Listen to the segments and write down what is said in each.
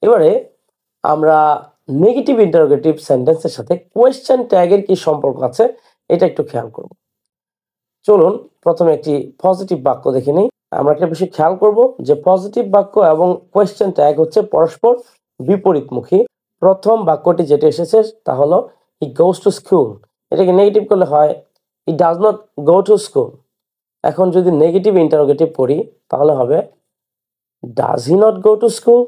এবারে আমরা negative interrogative সেন্টেন্সের সাথে কোয়েশ্চেন ট্যাগের কি সম্পর্ক আছে এটা একটু খেয়াল করব। চলুন প্রথমে একটি পজিটিভ বাক্য দেখে নিই। আমরা একটা বিষয় খেয়াল করব যে পজিটিভ বাক্য এবং কোয়েশ্চেন ট্যাগ হচ্ছে পরস্পর বিপরীতমুখী। প্রথম বাক্যটি যেটা এসেছে তা হলো হি গোজ টু স্কুল, এটাকে নেগেটিভ করলে হয় he does not go to school. এখন যদি নেগেটিভ ইন্টারোগেটিভ করি তাহলে হবে does he not go to school.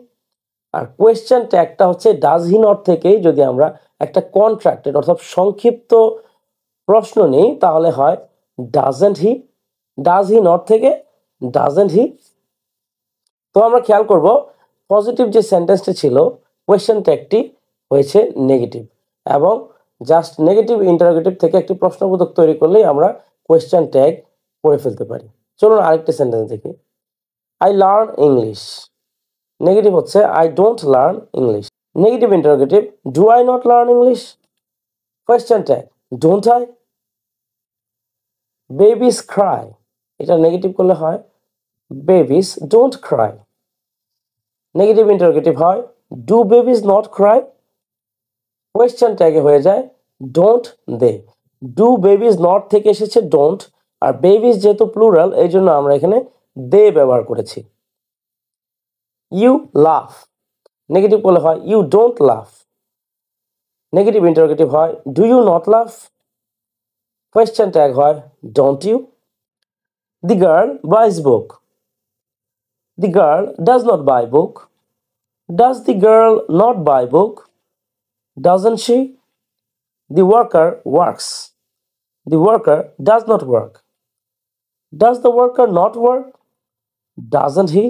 আর কোয়েশ্চেন ট্যাগটা হচ্ছে ডাজ হি নট থেকেই যদি আমরা একটা কন্ট্রাক্টেড অর্থাৎ সংক্ষিপ্ত প্রশ্ন নেই তাহলে হয় doesn't he. Does he not থেকে ডাজেন্ট হি। তো আমরা খেয়াল করব পজিটিভ যে সেন্টেন্সটি ছিল কোয়েশ্চেন ট্যাগটি হয়েছে নেগেটিভ, এবং জাস্ট নেগেটিভ ইন্টারোগেটিভ থেকে একটি প্রশ্নবোধক তৈরি করলেই আমরা কোয়েশ্চেন ট্যাগ করে ফেলতে পারি। চলুন আরেকটি সেন্টেন্স দেখি। আই লার্ন ইংলিশ, নেগেটিভ হচ্ছে I don't learn English. Negative interrogative do I not learn English. Question tag don't I. Babies cry, এটা নেগেটিভ করলে হয় babies don't cry. Negative interrogative হয় do babies not cry. Question ট্যাগে হয়ে যায় don't they. Do babies not থেকে এসেছে don't, আর বেবিস যেহেতু প্লুরাল এই জন্য আমরা এখানে দে ব্যবহার করেছি। ইউ লাফ, নেগেটিভ করলে হয় you don't laugh. Negative interrogative হয় do you not laugh. Question tag হয় don't you. The girl buys book, the girl does not buy book. Does the girl not buy book? Doesn't she? The worker works, the worker does not work. Does the worker not work? Doesn't he?